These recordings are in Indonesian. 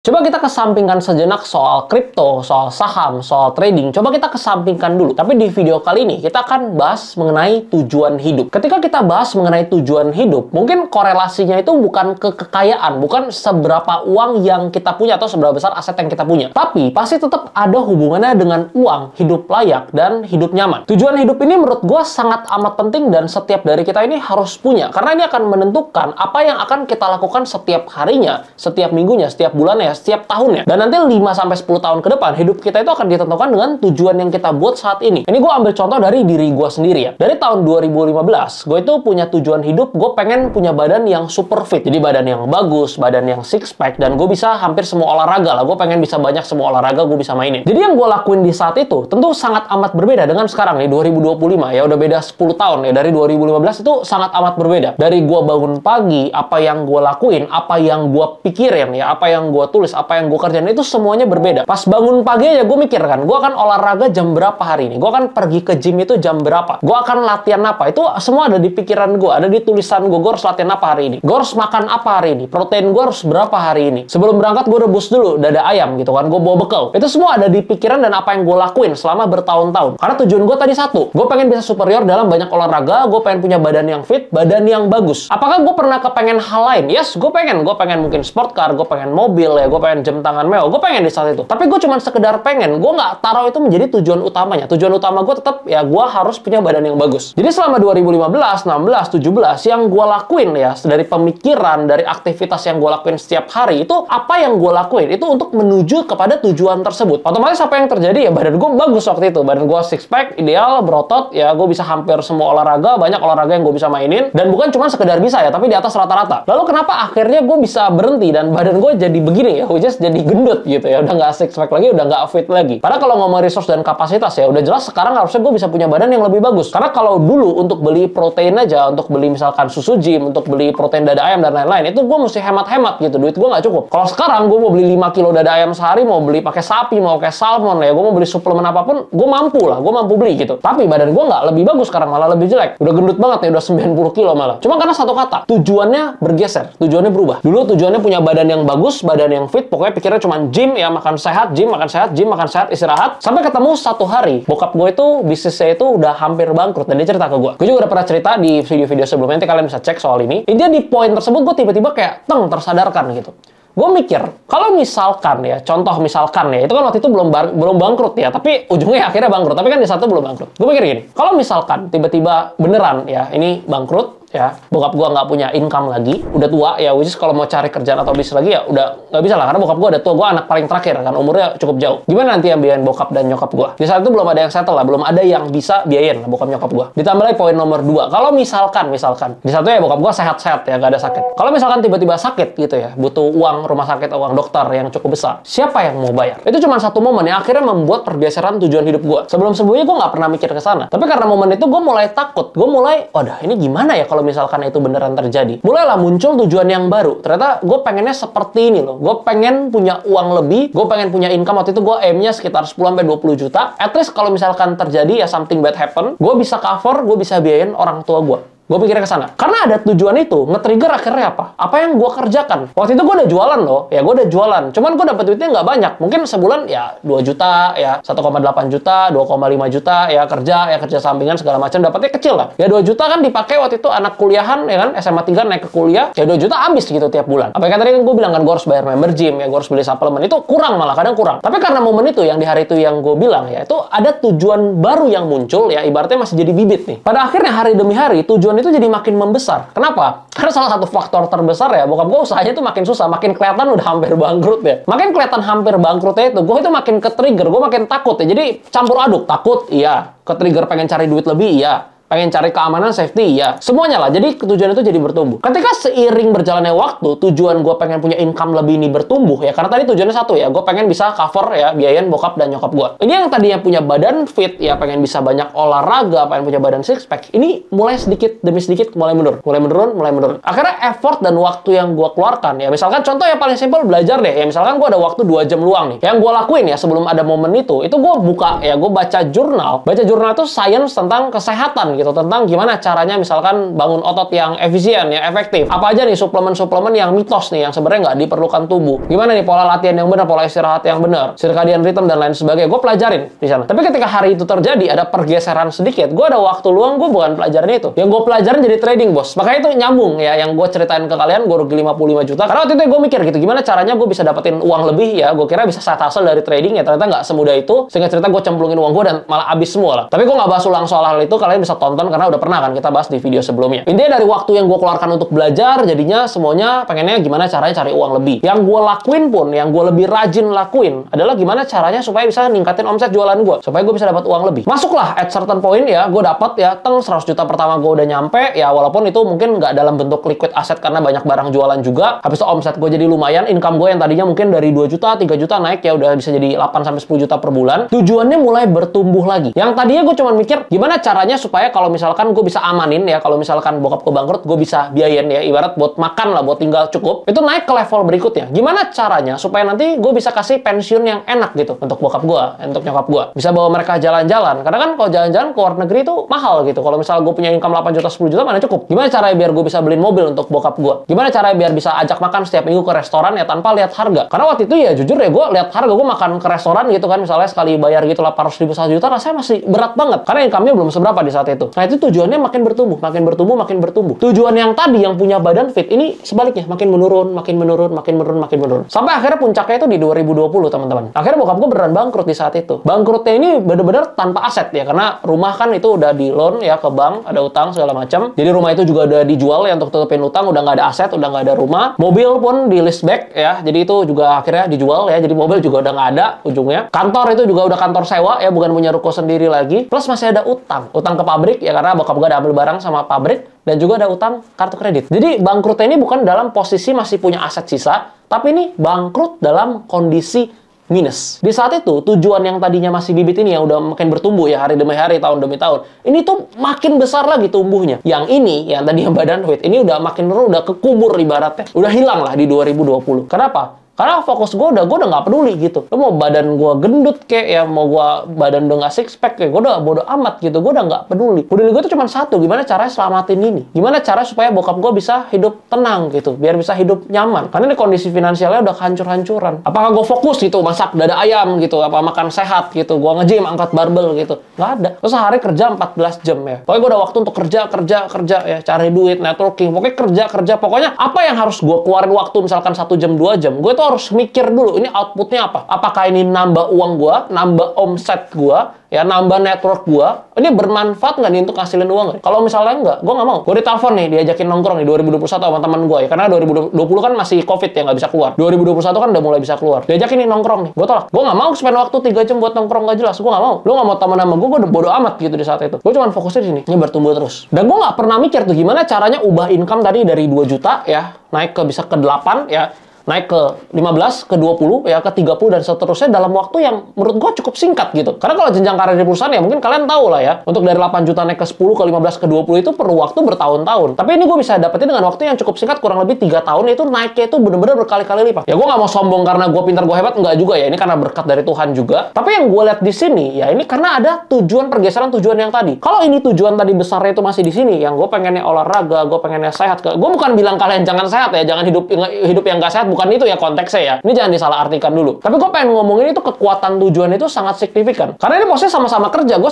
Coba kita kesampingkan sejenak soal kripto, soal saham, soal trading. Coba kita kesampingkan dulu. Tapi di video kali ini kita akan bahas mengenai tujuan hidup. Ketika kita bahas mengenai tujuan hidup, mungkin korelasinya itu bukan ke kekayaan, bukan seberapa uang yang kita punya atau seberapa besar aset yang kita punya. Tapi pasti tetap ada hubungannya dengan uang, hidup layak, dan hidup nyaman. Tujuan hidup ini menurut gue sangat amat penting dan setiap dari kita ini harus punya. Karena ini akan menentukan apa yang akan kita lakukan setiap harinya, setiap minggunya, setiap bulannya, setiap tahunnya. Dan nanti 5-10 tahun ke depan, hidup kita itu akan ditentukan dengan tujuan yang kita buat saat ini. Ini gue ambil contoh dari diri gue sendiri ya. Dari tahun 2015, gue itu punya tujuan hidup, gue pengen punya badan yang super fit. Jadi badan yang bagus, badan yang six pack, dan gue bisa hampir semua olahraga lah. Gue pengen bisa banyak semua olahraga, gue bisa mainin. Jadi yang gue lakuin di saat itu, tentu sangat amat berbeda dengan sekarang nih, 2025 ya. Udah beda 10 tahun ya. Dari 2015 itu sangat amat berbeda. Dari gue bangun pagi, apa yang gue lakuin, apa yang gue pikirin ya, apa yang gue tulis, apa yang gue kerjain itu semuanya berbeda. Pas bangun pagi aja gue mikir kan, gue akan olahraga jam berapa hari ini, gue akan pergi ke gym itu jam berapa, gue akan latihan apa, itu semua ada di pikiran gue, ada di tulisan gue harus latihan apa hari ini, gue harus makan apa hari ini, protein gue harus berapa hari ini, sebelum berangkat gue rebus dulu dada ayam gitu kan, gue bawa bekal. Itu semua ada di pikiran dan apa yang gue lakuin selama bertahun-tahun. Karena tujuan gue tadi satu, gue pengen bisa superior dalam banyak olahraga, gue pengen punya badan yang fit, badan yang bagus. Apakah gue pernah kepengen hal lain? Yes, gue pengen mungkin sport car, gue pengen mobil ya, gue pengen jam tangan mewah, gue pengen di saat itu. Tapi gue cuma sekedar pengen, gue nggak taruh itu menjadi tujuan utamanya. Tujuan utama gue tetap ya gue harus punya badan yang bagus. Jadi selama 2015, 16, 17 yang gue lakuin ya, dari pemikiran, dari aktivitas yang gue lakuin setiap hari, itu apa yang gue lakuin itu untuk menuju kepada tujuan tersebut. Otomatis apa yang terjadi ya, badan gue bagus waktu itu, badan gue six pack, ideal, berotot ya, gue bisa hampir semua olahraga, banyak olahraga yang gue bisa mainin, dan bukan cuma sekedar bisa ya, tapi di atas rata-rata. Lalu kenapa akhirnya gue bisa berhenti dan badan gue jadi begini ya, which is jadi gendut gitu ya, udah nggak six pack lagi, udah nggak fit lagi. Padahal kalau ngomong resource dan kapasitas ya, udah jelas sekarang harusnya gue bisa punya badan yang lebih bagus. Karena kalau dulu untuk beli protein aja, untuk beli misalkan susu gym, untuk beli protein dada ayam dan lain-lain, itu gue mesti hemat-hemat gitu, duit gue nggak cukup. Kalau sekarang gue mau beli 5 kilo dada ayam sehari, mau beli pakai sapi, mau pakai salmon ya, gue mau beli suplemen apapun, gue mampu lah, gue mampu beli gitu. Tapi badan gue nggak lebih bagus sekarang, malah lebih jelek. Udah gendut banget nih, udah 90 kilo malah. Cuma karena satu kata, tujuannya bergeser, tujuannya berubah. Dulu tujuannya punya badan yang bagus, badan yang fit, pokoknya pikirnya cuma gym ya, makan sehat, gym, makan sehat, gym, makan sehat, istirahat. Sampai ketemu satu hari, bokap gue itu bisnisnya itu udah hampir bangkrut dan dia cerita ke gue. Gue juga udah pernah cerita di video-video sebelumnya, nanti kalian bisa cek soal ini. Intinya di poin tersebut gue tiba-tiba kayak tersadarkan gitu. Gue mikir, kalau misalkan ya, contoh misalkan ya, itu kan waktu itu belum bangkrut ya, tapi ujungnya akhirnya bangkrut, tapi kan di satu belum bangkrut. Gue mikir gini, kalau misalkan tiba-tiba beneran ya, ini bangkrut, ya, bokap gua nggak punya income lagi, udah tua ya, which is kalau mau cari kerjaan atau bisnis lagi ya udah nggak bisa lah, karena bokap gua udah tua, gua anak paling terakhir kan, umurnya cukup jauh. Gimana nanti yang biayain bokap dan nyokap gua? Di saat itu belum ada yang settle lah, belum ada yang bisa biayain lah bokap nyokap gua. Ditambah lagi poin nomor 2, kalau misalkan di satu ya bokap gua sehat-sehat ya, nggak ada sakit. Kalau misalkan tiba-tiba sakit gitu ya, butuh uang rumah sakit, uang dokter yang cukup besar, siapa yang mau bayar? Itu cuma satu momen yang akhirnya membuat pergeseran tujuan hidup gua. Sebelumnya gua nggak pernah mikir ke sana, tapi karena momen itu gua mulai takut, gua mulai, waduh ini gimana ya kalau misalkan itu bener terjadi. Mulailah muncul tujuan yang baru. Ternyata gue pengennya seperti ini loh. Gue pengen punya uang lebih. Gue pengen punya income. Waktu itu gue aim-nya sekitar 10-20 juta. At least kalau misalkan terjadi ya something bad happen, gue bisa cover, gue bisa biayain orang tua gue. Gue pikirnya ke sana. Karena ada tujuan itu, nge-trigger akhirnya apa? Apa yang gue kerjakan? Waktu itu gue udah jualan loh. Ya gue udah jualan. Cuman gue dapet duitnya nggak banyak. Mungkin sebulan ya 2 juta, ya 1,8 juta, 2,5 juta, ya kerja sampingan segala macam. Dapetnya kecil lah. Ya 2 juta kan dipakai waktu itu anak kuliahan, ya kan? SMA 3 naik ke kuliah. Ya 2 juta habis gitu tiap bulan. Apa yang tadi kan gue bilang kan, gue harus bayar member gym, ya gue harus beli suplemen. Itu kurang malah, kadang kurang. Tapi karena momen itu, yang di hari itu yang gue bilang ya, itu ada tujuan baru yang muncul ya, ibaratnya masih jadi bibit nih. Pada akhirnya hari demi hari, tujuan itu jadi makin membesar. Kenapa? Karena salah satu faktor terbesar ya, bokap gue usahanya tuh makin susah, makin kelihatan udah hampir bangkrut ya. Makin kelihatan hampir bangkrutnya itu, gue itu makin ke-trigger, gue makin takut ya. Jadi campur aduk, takut iya, ke-trigger pengen cari duit lebih iya, pengen cari keamanan, safety, ya. Semuanya lah. Jadi tujuan itu jadi bertumbuh. Ketika seiring berjalannya waktu, tujuan gue pengen punya income lebih ini bertumbuh, ya. Karena tadi tujuannya satu, ya. Gue pengen bisa cover, ya, biayain bokap dan nyokap gue. Ini yang tadinya punya badan fit, ya, pengen bisa banyak olahraga, pengen punya badan six pack. Ini mulai sedikit demi sedikit mulai mundur. Mulai menurun. Akhirnya effort dan waktu yang gue keluarkan, ya. Misalkan contoh yang paling simpel, belajar deh. Ya, misalkan gue ada waktu 2 jam luang nih. Yang gue lakuin, ya, sebelum ada momen itu gue buka, ya, gue baca jurnal. Baca jurnal itu science tentang kesehatan, gitu tentang gimana caranya misalkan bangun otot yang efisien, ya efektif. Apa aja nih suplemen-suplemen yang mitos nih yang sebenarnya nggak diperlukan tubuh. Gimana nih pola latihan yang benar, pola istirahat yang benar, circadian rhythm dan lain sebagainya. Gue pelajarin di sana. Tapi ketika hari itu terjadi ada pergeseran sedikit, gue ada waktu luang, gue bukan pelajarin itu. Yang gue pelajarin jadi trading, bos. Makanya itu nyambung ya yang gue ceritain ke kalian, gue rugi 55 juta. Karena waktu itu gue mikir gitu, gimana caranya gue bisa dapetin uang lebih ya. Gue kira bisa side hustle dari trading, ya ternyata nggak semudah itu. Sehingga cerita gue cemplungin uang gue dan malah habis semua lah. Tapi gue nggak bahas ulang soal hal itu, kalian bisa tonton karena udah pernah kan kita bahas di video sebelumnya. Intinya dari waktu yang gue keluarkan untuk belajar, jadinya semuanya pengennya gimana caranya cari uang lebih. Yang gue lakuin pun, yang gue lebih rajin lakuin adalah gimana caranya supaya bisa ningkatin omset jualan gue, supaya gue bisa dapat uang lebih. Masuklah at certain point ya, gue dapat ya, 100 juta pertama gue udah nyampe ya, walaupun itu mungkin nggak dalam bentuk liquid asset karena banyak barang jualan juga. Habis itu omset gue jadi lumayan, income gue yang tadinya mungkin dari 2 juta, 3 juta naik ya udah bisa jadi 8-10 juta per bulan. Tujuannya mulai bertumbuh lagi. Yang tadinya gue cuma mikir gimana caranya supaya kalau misalkan gue bisa amanin ya, kalau misalkan bokap gue bangkrut, gue bisa biayain ya, ibarat buat makan lah, buat tinggal cukup. Itu naik ke level berikutnya. Gimana caranya supaya nanti gue bisa kasih pensiun yang enak gitu untuk bokap gue, untuk nyokap gue. Bisa bawa mereka jalan-jalan. Karena kan kalau jalan-jalan ke luar negeri itu mahal gitu. Kalau misalnya gue punya income 8 juta, 10 juta mana cukup. Gimana caranya biar gue bisa beliin mobil untuk bokap gue? Gimana caranya biar bisa ajak makan setiap minggu ke restoran ya tanpa lihat harga? Karena waktu itu ya jujur ya gue lihat harga, gue makan ke restoran gitu kan, misalnya sekali bayar gitu 800 ribu 1 juta, rasanya masih berat banget. Karena income-nya belum seberapa di saat itu. Nah itu tujuannya makin bertumbuh, makin bertumbuh, makin bertumbuh. Tujuan yang tadi yang punya badan fit, ini sebaliknya makin menurun, makin menurun, makin menurun, makin menurun. Sampai akhirnya puncaknya itu di 2020 teman-teman. Akhirnya bokap gue beneran bangkrut di saat itu. Bangkrutnya ini bener-bener tanpa aset ya, karena rumah kan itu udah di loan ya ke bank, ada utang segala macam. Jadi rumah itu juga udah dijual ya untuk tutupin utang, udah nggak ada aset, udah nggak ada rumah. Mobil pun di list back ya, jadi itu juga akhirnya dijual ya, jadi mobil juga udah nggak ada ujungnya. Kantor itu juga udah kantor sewa ya, bukan punya ruko sendiri lagi. Plus masih ada utang ke pabrik ya, karena bokap gue ada ambil barang sama pabrik, dan juga ada utang kartu kredit. Jadi bangkrutnya ini bukan dalam posisi masih punya aset sisa, tapi ini bangkrut dalam kondisi minus. Di saat itu, tujuan yang tadinya masih bibit ini yang udah makin bertumbuh ya hari demi hari, tahun demi tahun, ini tuh makin besar lagi tumbuhnya. Yang ini, yang tadi yang badan weight, ini udah makin menurun, udah kekubur ibaratnya. Udah hilang lah di 2020. Kenapa? Karena fokus gue udah nggak peduli gitu. Lo mau badan gue gendut kek ya, mau gue badan udah nggak six pack kayak, gue udah bodo amat gitu. Gue udah nggak peduli. Peduli gue tuh cuma satu, gimana caranya selamatin ini. Gimana cara supaya bokap gue bisa hidup tenang gitu, biar bisa hidup nyaman. Karena ini kondisi finansialnya udah hancur-hancuran. Apakah gue fokus gitu, masak dada ayam gitu, apa makan sehat gitu, gue nge-gym, angkat barbel gitu. Nggak ada. Terus sehari kerja 14 jam ya. Pokoknya gue ada waktu untuk kerja ya, cari duit, networking. Pokoknya kerja. Pokoknya apa yang harus gue keluarin waktu, misalkan 1 jam, 2 jam, gue tuh harus mikir dulu, ini outputnya apa? Apakah ini nambah uang gua, nambah omset gua, ya nambah network gua? Ini bermanfaat nggak nih untuk ngasilin uang? Kalau misalnya enggak, gua nggak mau. Gua ditelepon nih, diajakin nongkrong nih 2021 sama teman gua ya, karena 2020 kan masih COVID ya, nggak bisa keluar. 2021 kan udah mulai bisa keluar. Diajakin nih nongkrong nih, gua tolak. Gua nggak mau spend waktu 3 jam buat nongkrong nggak jelas. Gua nggak mau. Lu nggak mau teman sama gua udah bodo amat gitu di saat itu. Gua cuma fokusnya di sini, ini bertumbuh terus. Dan gua nggak pernah mikir tuh gimana caranya ubah income tadi dari 2 juta ya, naik ke bisa ke 8 ya, naik ke 15, ke 20, ya ke 30, dan seterusnya dalam waktu yang menurut gue cukup singkat gitu. Karena kalau jenjang karir di perusahaan ya mungkin kalian tahu lah ya, untuk dari 8 juta naik ke 10, ke 15, ke 20 itu perlu waktu bertahun-tahun. Tapi ini gue bisa dapetin dengan waktu yang cukup singkat, kurang lebih 3 tahun, itu naiknya itu bener-bener berkali-kali lipat. Ya gue nggak mau sombong karena gue pintar, gue hebat, nggak juga ya. Ini karena berkat dari Tuhan juga. Tapi yang gue lihat di sini, ya ini karena ada tujuan pergeseran tujuan yang tadi. Kalau ini tujuan tadi besarnya itu masih di sini, yang gue pengennya olahraga, gue pengennya sehat. Gue bukan bilang kalian jangan sehat ya, jangan hidup yang nggak sehat, bukan itu ya konteksnya ya. Ini jangan disalahartikan dulu. Tapi gue pengen ngomongin itu kekuatan tujuan itu sangat signifikan. Karena ini posisinya sama-sama kerja, gue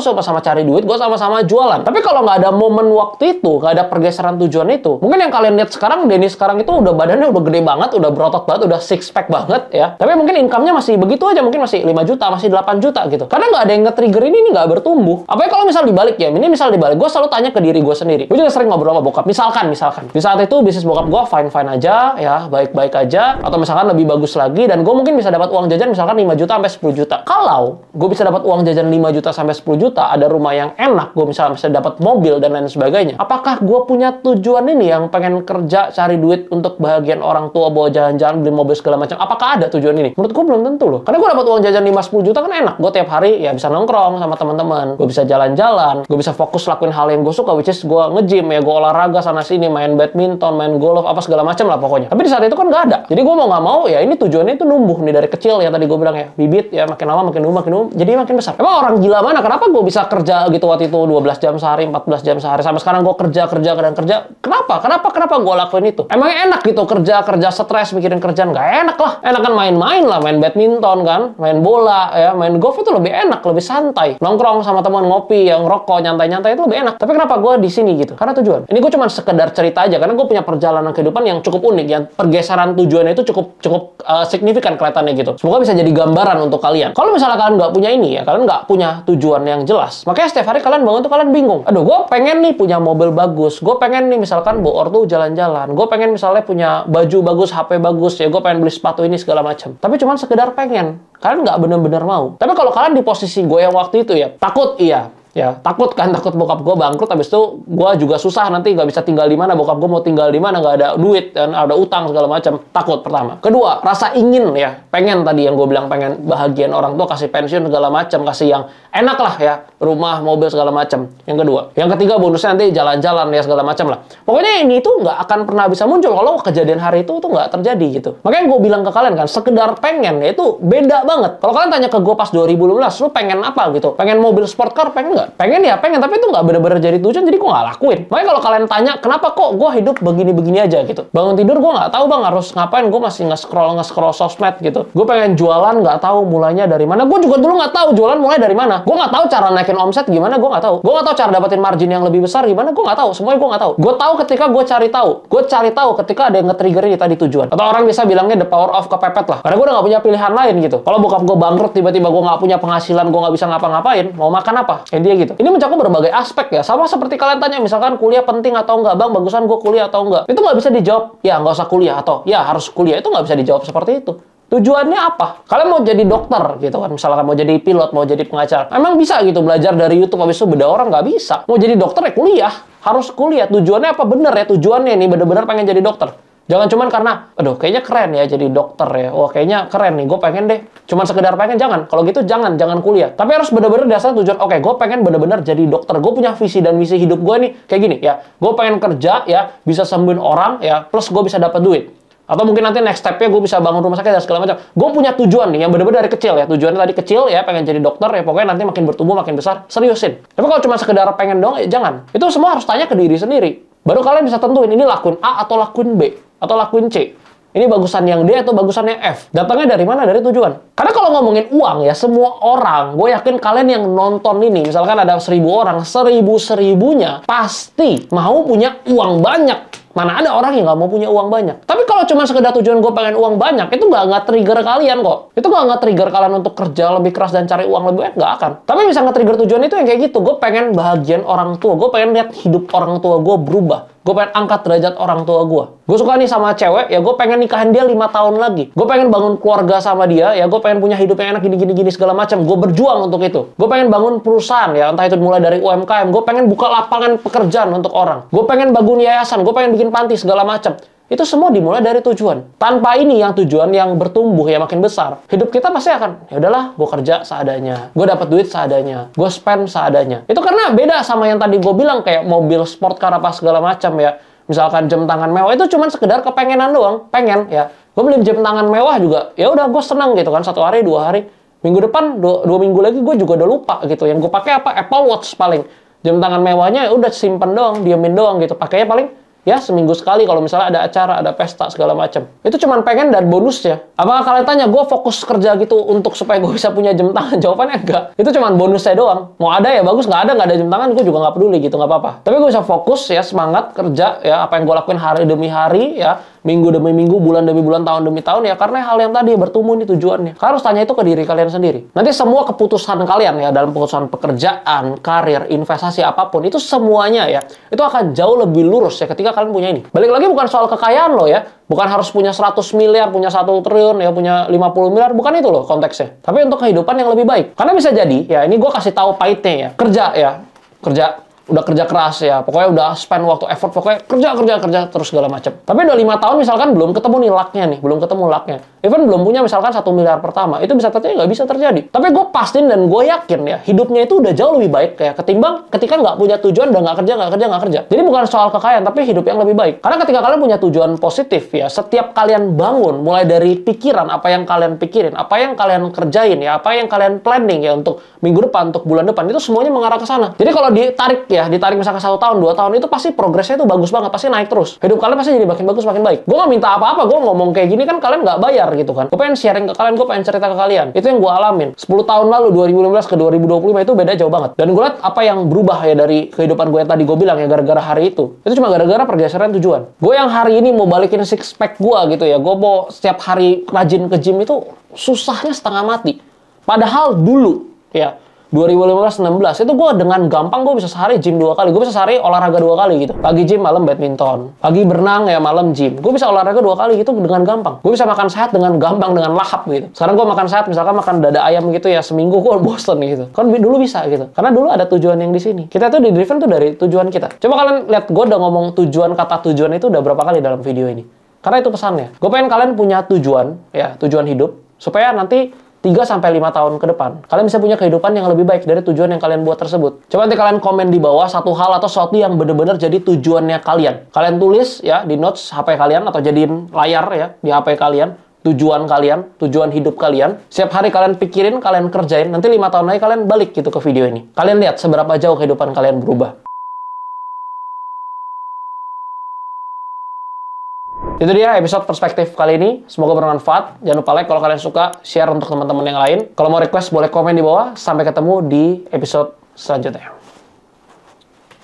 sama-sama cari duit, gue sama-sama jualan. Tapi kalau nggak ada momen waktu itu, nggak ada pergeseran tujuan itu, mungkin yang kalian lihat sekarang, Denny sekarang itu udah badannya udah gede banget, udah berotot banget, udah six pack banget ya. Tapi mungkin income-nya masih begitu aja, mungkin masih 5 juta, masih 8 juta gitu. Karena nggak ada yang nge-trigger ini nggak bertumbuh. Apalagi kalau misal dibalik ya, ini misal dibalik, gue selalu tanya ke diri gue sendiri. Gue juga sering ngobrol sama bokap. Misalkan, di saat itu bisnis bokap gue fine-fine aja, ya baik-baik aja, atau misalkan lebih bagus lagi, dan gue mungkin bisa dapat uang jajan misalkan 5 juta sampai 10 juta. Kalau gue bisa dapat uang jajan 5 juta sampai 10 juta, ada rumah yang enak, gue misalnya bisa dapat mobil dan lain sebagainya. Apakah gue punya tujuan ini yang pengen kerja, cari duit untuk bahagian orang tua, bawa jalan-jalan, beli mobil segala macam? Apakah ada tujuan ini? Menurut gue belum tentu loh. Karena gue dapat uang jajan 5-10 juta kan enak. Gue tiap hari ya bisa nongkrong sama teman-teman, gue bisa jalan-jalan, gue bisa fokus lakuin hal yang gue suka, which is gue nge-gym ya, gue olahraga sana sini, main badminton, main golf, apa segala macam lah pokoknya. Tapi di saat saat itu kan nggak ada. Jadi gue mau nggak mau ya ini tujuannya itu numbuh nih dari kecil ya tadi gue bilang ya. Bibit ya makin lama makin numbuh, jadi makin besar. Emang orang gila mana? Kenapa gue bisa kerja gitu waktu itu 12 jam sehari, 14 jam sehari, sampai sekarang gue kerja. Kenapa gue lakuin itu? Emang enak gitu kerja stres mikirin kerjaan? Nggak enak lah. Enak kan main-main lah, main badminton kan, main bola ya, main golf itu lebih enak, lebih santai. Nongkrong sama teman ngopi, yang ngerokok, nyantai-nyantai itu lebih enak. Tapi kenapa gue di sini gitu? Karena tujuan. Ini gue cuma sekedar cerita aja karena gue punya perjalanan kehidupan yang cukup unik, yang pergeseran tujuannya itu cukup signifikan kelihatannya gitu. Semoga bisa jadi gambaran untuk kalian. Kalau misalnya kalian nggak punya ini ya, kalian nggak punya tujuan yang jelas, makanya setiap hari kalian bangun tuh kalian bingung. Aduh, gue pengen nih punya mobil bagus, gue pengen nih misalkan bawa ortu jalan-jalan, gue pengen misalnya punya baju bagus, HP bagus, ya gue pengen beli sepatu ini segala macam. Tapi cuman sekedar pengen, kalian nggak bener-bener mau. Tapi kalau kalian di posisi gue yang waktu itu ya, takut iya. Ya, takut bokap gue bangkrut, habis itu gue juga susah nanti nggak bisa tinggal di mana, bokap gue mau tinggal di mana, nggak ada duit dan ada utang segala macam. Takut pertama. Kedua, rasa ingin ya, pengen tadi yang gue bilang pengen bahagian orang tua, kasih pensiun segala macam, kasih yang enak lah ya, rumah, mobil segala macam. Yang kedua. Yang ketiga bonusnya nanti jalan-jalan ya segala macam lah. Pokoknya ini tuh nggak akan pernah bisa muncul kalau kejadian hari itu tuh nggak terjadi gitu. Makanya gue bilang ke kalian kan, sekedar pengen ya itu beda banget. Kalau kalian tanya ke gue pas 2015, lu pengen apa gitu? Pengen mobil sport car, pengen nggak? Pengen ya pengen, tapi itu nggak bener-bener jadi tujuan, jadi gue nggak lakuin. Makanya kalau kalian tanya kenapa kok gue hidup begini-begini aja gitu, bangun tidur gue nggak tahu bang harus ngapain, gue masih nge-scroll sosmed gitu. Gue pengen jualan, nggak tahu mulainya dari mana. Gue juga dulu nggak tahu jualan mulai dari mana. Gue nggak tahu cara naikin omset gimana, gue nggak tahu. Gue nggak tahu cara dapetin margin yang lebih besar gimana, gue nggak tahu. Semuanya gue nggak tahu. Gue tahu ketika gue cari tahu. Gue cari tahu ketika ada yang nge-triggerin tadi tujuan. Atau orang bisa bilangnya the power of kepepet lah. Karena gue udah nggak punya pilihan lain gitu. Kalau bokap gue bangkrut tiba-tiba gue nggak punya penghasilan, gue nggak bisa ngapa-ngapain, mau makan apa? Dia gitu. Ini mencakup berbagai aspek ya. Sama seperti kalian tanya misalkan kuliah penting atau enggak, bang bagusan gue kuliah atau enggak. Itu nggak bisa dijawab. Ya nggak usah kuliah atau ya harus kuliah, itu nggak bisa dijawab seperti itu. Tujuannya apa? Kalian mau jadi dokter gitu kan, misalkan mau jadi pilot, mau jadi pengacara. Emang bisa gitu belajar dari YouTube habis itu beda orang? Nggak bisa. Mau jadi dokter ya kuliah, harus kuliah. Tujuannya apa bener ya? Tujuannya nih bener-bener pengen jadi dokter. Jangan cuman karena, aduh kayaknya keren ya jadi dokter ya. Wah kayaknya keren nih, gue pengen deh. Cuman sekedar pengen, jangan. Kalau gitu jangan kuliah. Tapi harus bener-bener dasar tujuan, oke gue pengen bener-bener jadi dokter. Gue punya visi dan misi hidup gue nih kayak gini ya. Gue pengen kerja ya, bisa sembuhin orang ya, plus gue bisa dapat duit. Atau mungkin nanti next step-nya gue bisa bangun rumah sakit dan segala macam. Gue punya tujuan nih yang bener-bener dari kecil ya. Tujuannya tadi kecil ya, pengen jadi dokter ya. Pokoknya nanti makin bertumbuh, makin besar, seriusin. Tapi kalau cuma sekedar pengen doang, ya jangan. Itu semua harus tanya ke diri sendiri. Baru kalian bisa tentuin ini lakuin A atau lakuin B. Atau lakuin C. Ini bagusan yang D atau bagusan yang F. Datangnya dari mana? Dari tujuan. Karena kalau ngomongin uang ya, semua orang, gue yakin kalian yang nonton ini, misalkan ada 1000 orang, 1000-1000-nya pasti mau punya uang banyak. Mana ada orang yang nggak mau punya uang banyak. Tapi kalau cuma sekedar tujuan gue pengen uang banyak, itu nggak trigger kalian kok. Itu nggak trigger kalian untuk kerja lebih keras dan cari uang lebih banyak, nggak akan. Tapi bisa nge-trigger tujuan itu yang kayak gitu. Gue pengen bahagian orang tua. Gue pengen lihat hidup orang tua gue berubah. Gue pengen angkat derajat orang tua gue. Gue suka nih sama cewek, ya gue pengen nikahin dia 5 tahun lagi. Gue pengen bangun keluarga sama dia, ya gue pengen punya hidup yang enak gini segala macam. Gue berjuang untuk itu. Gue pengen bangun perusahaan, ya entah itu mulai dari UMKM. Gue pengen buka lapangan pekerjaan untuk orang. Gue pengen bangun yayasan. Gue pengen bikin panti segala macam. Itu semua dimulai dari tujuan. Tanpa ini yang tujuan yang bertumbuh ya makin besar, hidup kita pasti akan, ya udahlah, gue kerja seadanya, gue dapat duit seadanya, gue spend seadanya. Itu karena beda sama yang tadi gue bilang kayak mobil sport car apa segala macam ya. Misalkan jam tangan mewah itu cuma sekedar kepengenan doang, pengen ya. Gue beli jam tangan mewah juga, ya udah gue seneng gitu kan, 1 hari 2 hari. Minggu depan 2 minggu lagi gue juga udah lupa gitu. Yang gue pakai apa? Apple Watch paling. Jam tangan mewahnya ya udah simpen doang, diemin doang gitu. Pakainya paling ya seminggu sekali kalau misalnya ada acara, ada pesta segala macam. Itu cuman pengen dan bonusnya. Apakah kalian tanya gue fokus kerja gitu untuk supaya gue bisa punya jam tangan? Jawabannya enggak. Itu cuman bonusnya doang. Mau ada ya bagus, nggak ada jam tangan, gue juga nggak peduli gitu, nggak apa-apa. Tapi gue bisa fokus ya, semangat kerja ya, apa yang gue lakuin hari demi hari ya, minggu demi minggu, bulan demi bulan, tahun demi tahun ya, karena hal yang tadi bertumbuh nih tujuannya. Kalian harus tanya itu ke diri kalian sendiri. Nanti semua keputusan kalian ya, dalam keputusan pekerjaan, karir, investasi apapun, itu semuanya ya, itu akan jauh lebih lurus ya ketika kalian punya ini. Balik lagi bukan soal kekayaan lo ya, bukan harus punya 100 miliar, punya 1 triliun ya, punya 50 miliar, bukan itu loh konteksnya. Tapi untuk kehidupan yang lebih baik. Karena bisa jadi ya, ini gue kasih tahu pahitnya ya, kerja udah kerja keras ya, pokoknya udah spend waktu effort, pokoknya kerja terus segala macam. Tapi udah 5 tahun misalkan belum ketemu nih lucknya nih, belum ketemu lucknya. Even belum punya misalkan 1 miliar pertama, itu bisa terjadi, nggak bisa terjadi. Tapi gue pastiin dan gue yakin ya, hidupnya itu udah jauh lebih baik ya, ketimbang ketika nggak punya tujuan dan nggak kerja. Jadi bukan soal kekayaan, tapi hidup yang lebih baik. Karena ketika kalian punya tujuan positif ya, setiap kalian bangun, mulai dari pikiran, apa yang kalian pikirin, apa yang kalian kerjain ya, apa yang kalian planning ya untuk minggu depan, untuk bulan depan, itu semuanya mengarah ke sana. Jadi kalau ditarik misalkan 1 tahun, 2 tahun, itu pasti progresnya itu bagus banget, pasti naik terus. Hidup kalian pasti jadi makin bagus, makin baik. Gue nggak minta apa-apa, gue ngomong kayak gini kan kalian nggak bayar gitu kan. Gue pengen sharing ke kalian, gue pengen cerita ke kalian. Itu yang gue alamin. 10 tahun lalu, 2015 ke 2025 itu beda jauh banget. Dan gue lihat apa yang berubah ya dari kehidupan gue yang tadi gue bilang ya, gara-gara hari itu cuma gara-gara pergeseran tujuan. Gue yang hari ini mau balikin six pack gue gitu ya, gue mau setiap hari rajin ke gym itu susahnya setengah mati. Padahal dulu ya 2015-16 itu gue dengan gampang gue bisa sehari gym 2 kali, gue bisa sehari olahraga 2 kali gitu. Pagi gym, malam badminton, pagi berenang ya, malam gym. Gue bisa olahraga 2 kali gitu dengan gampang. Gue bisa makan sehat dengan gampang, dengan lahap gitu. Sekarang gue makan sehat, misalkan makan dada ayam gitu ya, seminggu gue bosen gitu. Kan dulu bisa gitu, karena dulu ada tujuan yang di sini. Kita tuh di driven tuh dari tujuan kita. Coba kalian lihat, gue udah ngomong tujuan, kata tujuan itu udah berapa kali dalam video ini. Karena itu pesannya. Gue pengen kalian punya tujuan ya, tujuan hidup, supaya nanti 3-5 tahun ke depan, kalian bisa punya kehidupan yang lebih baik dari tujuan yang kalian buat tersebut. Coba nanti kalian komen di bawah satu hal atau sesuatu yang benar-benar jadi tujuannya kalian. Kalian tulis ya di notes HP kalian atau jadiin layar ya di HP kalian. Tujuan kalian, tujuan hidup kalian. Setiap hari kalian pikirin, kalian kerjain. Nanti 5 tahun lagi kalian balik gitu ke video ini. Kalian lihat seberapa jauh kehidupan kalian berubah. Itu dia episode perspektif kali ini. Semoga bermanfaat. Jangan lupa like kalau kalian suka, share untuk teman-teman yang lain. Kalau mau request boleh komen di bawah. Sampai ketemu di episode selanjutnya.